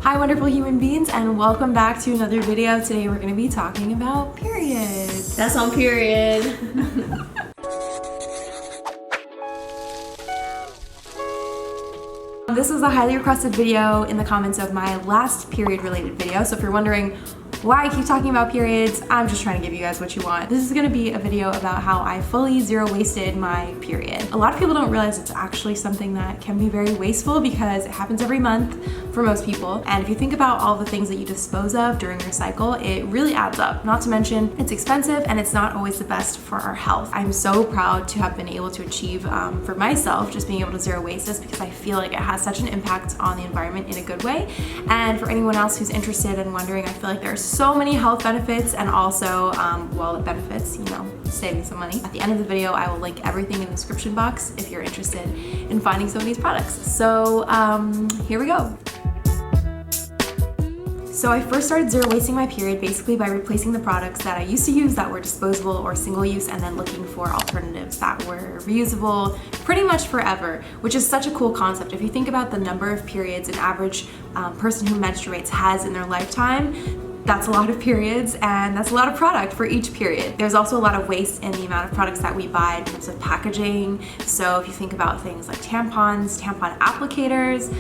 Hi wonderful human beings, and welcome back to another video. Today we're going to be talking about periods. That's on period. This is a highly requested video in the comments of my last period related video, so if you're wondering why I keep talking about periods, I'm just trying to give you guys what you want. This is gonna be a video about how I fully zero wasted my period. A lot of people don't realize it's actually something that can be very wasteful because it happens every month for most people. And if you think about all the things that you dispose of during your cycle, it really adds up. Not to mention, it's expensive and it's not always the best for our health. I'm so proud to have been able to achieve for myself, just being able to zero waste this, because I feel like it has such an impact on the environment in a good way. And for anyone else who's interested and wondering, I feel like there's so many health benefits and also, well, it benefits, you know, saving some money. At the end of the video, I will link everything in the description box if you're interested in finding some of these products. So here we go. So I first started zero wasting my period basically by replacing the products that I used to use that were disposable or single use, and then looking for alternatives that were reusable pretty much forever, which is such a cool concept. If you think about the number of periods an average person who menstruates has in their lifetime, that's a lot of periods, and that's a lot of product for each period. There's also a lot of waste in the amount of products that we buy in terms of packaging. So if you think about things like tampons, tampon applicators,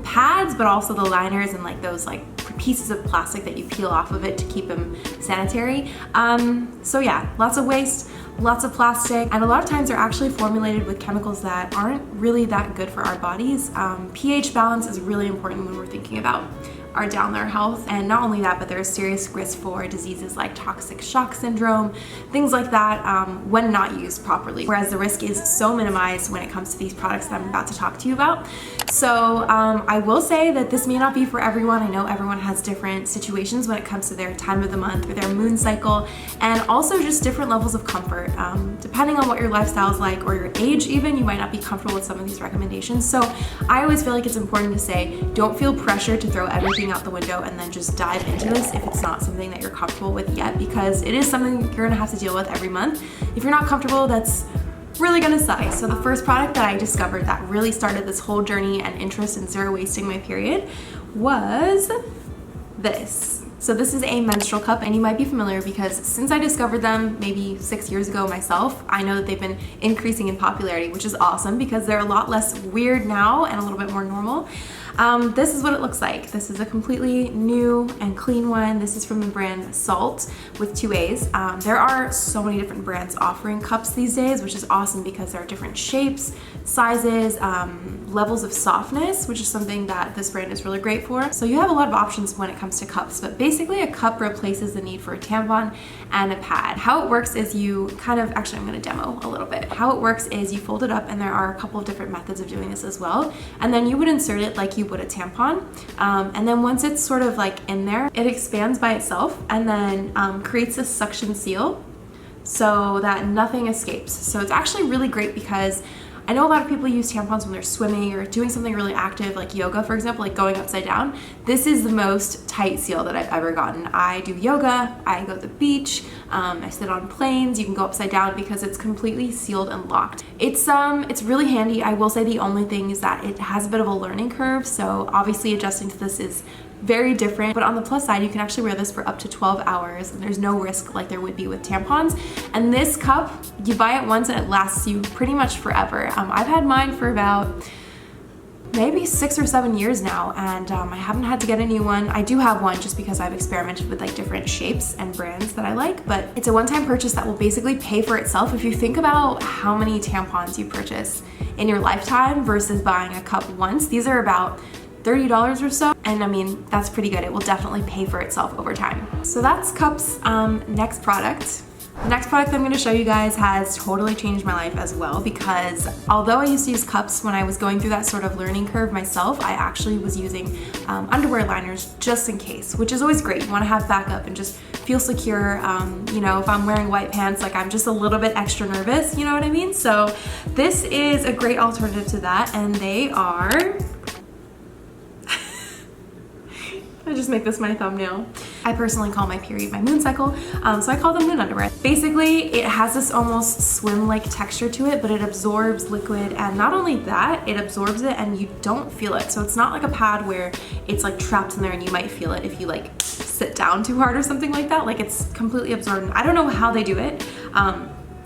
pads, but also the liners and like those like pieces of plastic that you peel off of it to keep them sanitary. So yeah, lots of waste, lots of plastic, and a lot of times they're actually formulated with chemicals that aren't really that good for our bodies. pH balance is really important when we're thinking about our down there health, and not only that, but there's serious risk for diseases like toxic shock syndrome, things like that, when not used properly, whereas the risk is so minimized when it comes to these products that I'm about to talk to you about. So I will say that this may not be for everyone. I know everyone has different situations when it comes to their time of the month or their moon cycle, and also just different levels of comfort. Depending on what your lifestyle is like or your age even, you might not be comfortable with some of these recommendations. So I always feel like it's important to say, don't feel pressure to throw everything out the window and then just dive into this if it's not something that you're comfortable with yet, because it is something you're gonna have to deal with every month. If you're not comfortable, that's really gonna suck. So the first product that I discovered that really started this whole journey and interest in zero wasting my period was this. So this is a menstrual cup, and you might be familiar because since I discovered them maybe 6 years ago myself, I know that they've been increasing in popularity, which is awesome because they're a lot less weird now and a little bit more normal. This is what it looks like. This is a completely new and clean one. This is from the brand Salt with 2 A's. There are so many different brands offering cups these days, which is awesome because there are different shapes, sizes, levels of softness, which is something that this brand is really great for. So you have a lot of options when it comes to cups, but basically a cup replaces the need for a tampon and a pad. How it works is you kind of, actually I'm gonna demo a little bit. How it works is you fold it up, and there are a couple of different methods of doing this as well. And then you would insert it like you would a tampon. And then once it's sort of like in there, it expands by itself and then creates a suction seal so that nothing escapes. So it's actually really great because I know a lot of people use tampons when they're swimming or doing something really active like yoga, for example, like going upside down. This is the most tight seal that I've ever gotten. I do yoga, I go to the beach, I sit on planes, you can go upside down because it's completely sealed and locked. It's really handy. I will say the only thing is that it has a bit of a learning curve, so obviously adjusting to this is very different, but on the plus side, you can actually wear this for up to 12 hours and there's no risk like there would be with tampons. And this cup, you buy it once and it lasts you pretty much forever. I've had mine for about maybe 6 or 7 years now, and I haven't had to get a new one. I do have one just because I've experimented with like different shapes and brands that I like, but it's a one-time purchase that will basically pay for itself. If you think about how many tampons you purchase in your lifetime versus buying a cup once, these are about $30 or so, and I mean, that's pretty good. It will definitely pay for itself over time. So that's cups. Next product. The next product I'm going to show you guys has totally changed my life as well, because although I used to use cups when I was going through that sort of learning curve myself, I actually was using underwear liners just in case, which is always great. You want to have backup and just feel secure. You know, if I'm wearing white pants, like I'm just a little bit extra nervous, you know what I mean? So this is a great alternative to that, and they are I just make this my thumbnail. I personally call my period my moon cycle, so I call them moon underwear. Basically, it has this almost swim-like texture to it, but it absorbs liquid, and not only that, it absorbs it and you don't feel it. So it's not like a pad where it's like trapped in there and you might feel it if you like sit down too hard or something like that. Like it's completely absorbed. I don't know how they do it.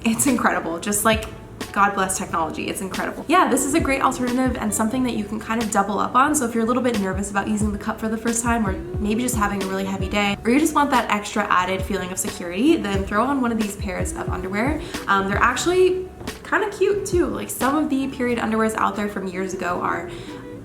It's incredible. Just like God bless technology, it's incredible. Yeah, this is a great alternative and something that you can kind of double up on. So if you're a little bit nervous about using the cup for the first time, or maybe just having a really heavy day, or you just want that extra added feeling of security, then throw on one of these pairs of underwear. They're actually kind of cute too. Like some of the period underwears out there from years ago are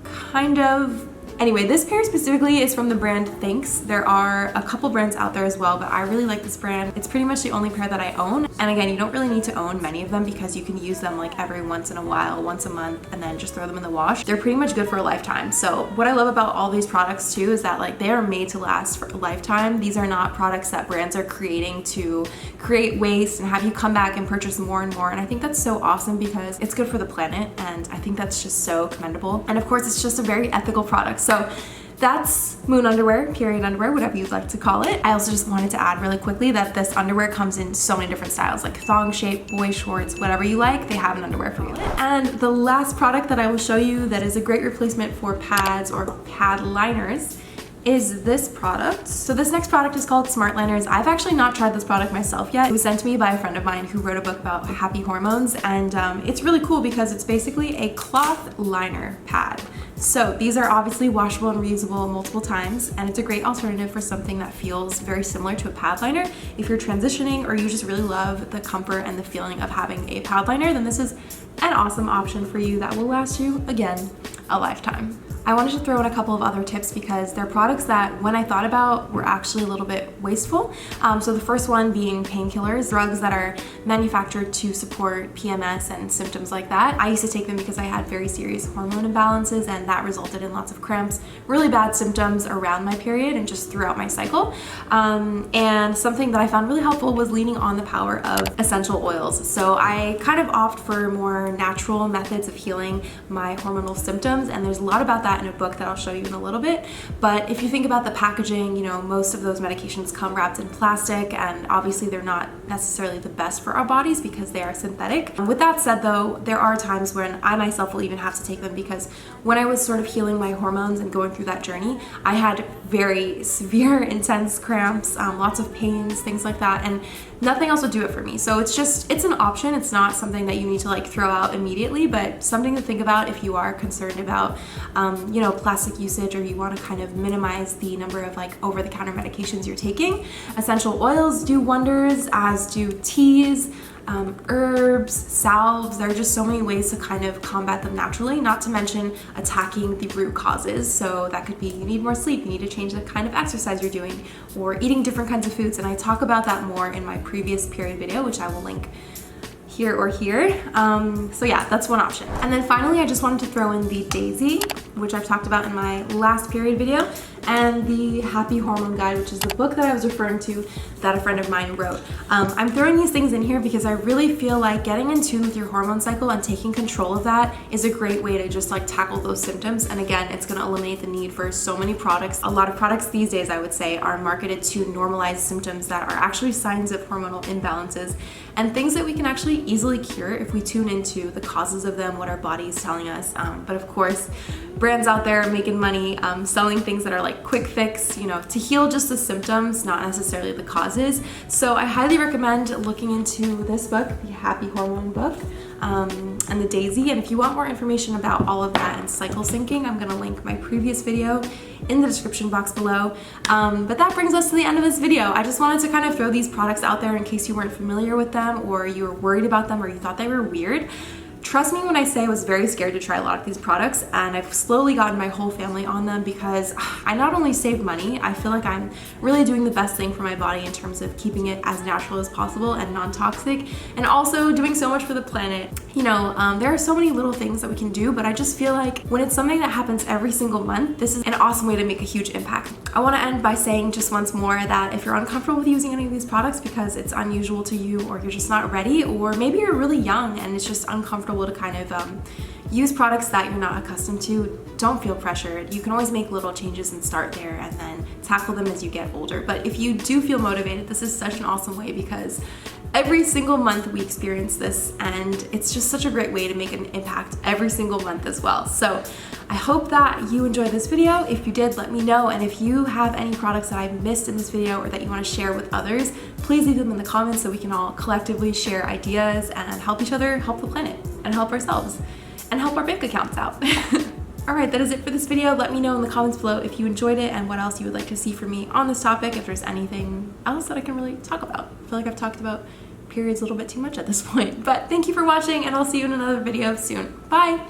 kind of... Anyway, this pair specifically is from the brand Thanks. There are a couple brands out there as well, but I really like this brand. It's pretty much the only pair that I own. And again, you don't really need to own many of them because you can use them like every once in a while, once a month, and then just throw them in the wash. They're pretty much good for a lifetime. So what I love about all these products too is that like they are made to last for a lifetime. These are not products that brands are creating to create waste and have you come back and purchase more and more. And I think that's so awesome because it's good for the planet, and I think that's just so commendable. And of course, it's just a very ethical product. So that's moon underwear, period underwear, whatever you'd like to call it. I also just wanted to add really quickly that this underwear comes in so many different styles, like thong shape, boy shorts, whatever you like, they have an underwear for you. And the last product that I will show you that is a great replacement for pads or pad liners is this product. So this next product is called Smart Liners. I've actually not tried this product myself yet. It was sent to me by a friend of mine who wrote a book about happy hormones, and it's really cool because it's basically a cloth liner pad. So these are obviously washable and reusable multiple times, and it's a great alternative for something that feels very similar to a pad liner. If you're transitioning or you just really love the comfort and the feeling of having a pad liner, then this is an awesome option for you that will last you, again, a lifetime. I wanted to throw in a couple of other tips because they're products that when I thought about were actually a little bit wasteful. So the first one being painkillers, drugs that are manufactured to support PMS and symptoms like that. I used to take them because I had very serious hormone imbalances, and that resulted in lots of cramps, really bad symptoms around my period and just throughout my cycle. And something that I found really helpful was leaning on the power of essential oils. So I kind of opt for more natural methods of healing my hormonal symptoms, and there's a lot about that in a book that I'll show you in a little bit. But if you think about the packaging, you know, most of those medications come wrapped in plastic, and obviously they're not necessarily the best for our bodies because they are synthetic. With that said though, there are times when I myself will even have to take them because when I was sort of healing my hormones and going through that journey, I had very severe, intense cramps, lots of pains, things like that, and nothing else would do it for me. So it's an option. It's not something that you need to like throw out immediately, but something to think about if you are concerned about, you know, plastic usage, or you want to kind of minimize the number of like over-the-counter medications you're taking. Essential oils do wonders, as do teas, herbs, salves. There are just so many ways to kind of combat them naturally, not to mention attacking the root causes. So that could be you need more sleep, you need to change the kind of exercise you're doing, or eating different kinds of foods. And I talk about that more in my previous period video, which I will link here or here. So yeah, that's one option. And then finally, I just wanted to throw in the Daisy, which I've talked about in my last period video, and the Happy Hormone Guide, which is the book that I was referring to that a friend of mine wrote. I'm throwing these things in here because I really feel like getting in tune with your hormone cycle and taking control of that is a great way to just like tackle those symptoms. And again, it's gonna eliminate the need for so many products. A lot of products these days, I would say, are marketed to normalize symptoms that are actually signs of hormonal imbalances and things that we can actually easily cure if we tune into the causes of them, what our body is telling us. But of course, brands out there making money, selling things that are like quick fix, you know, to heal just the symptoms, not necessarily the causes. So I highly recommend looking into this book, the Happy Hormone book, and the Daisy. And if you want more information about all of that and cycle syncing, I'm gonna link my previous video in the description box below. But that brings us to the end of this video. I just wanted to kind of throw these products out there in case you weren't familiar with them, or you were worried about them, or you thought they were weird. Trust me when I say I was very scared to try a lot of these products, and I've slowly gotten my whole family on them because I not only save money, I feel like I'm really doing the best thing for my body in terms of keeping it as natural as possible and non-toxic, and also doing so much for the planet. You know, there are so many little things that we can do, but I just feel like when it's something that happens every single month, this is an awesome way to make a huge impact. I want to end by saying just once more that if you're uncomfortable with using any of these products because it's unusual to you, or you're just not ready, or maybe you're really young and it's just uncomfortable to kind of use products that you're not accustomed to. Don't feel pressured. You can always make little changes and start there and then tackle them as you get older. But if you do feel motivated, this is such an awesome way because every single month we experience this, and it's just such a great way to make an impact every single month as well. So I hope that you enjoyed this video. If you did, let me know. And if you have any products that I've missed in this video or that you want to share with others, please leave them in the comments so we can all collectively share ideas and help each other, help the planet, and help ourselves, and help our bank accounts out. Alright, that is it for this video. Let me know in the comments below if you enjoyed it and what else you would like to see from me on this topic, if there's anything else that I can really talk about. I feel like I've talked about periods a little bit too much at this point. But thank you for watching, and I'll see you in another video soon. Bye!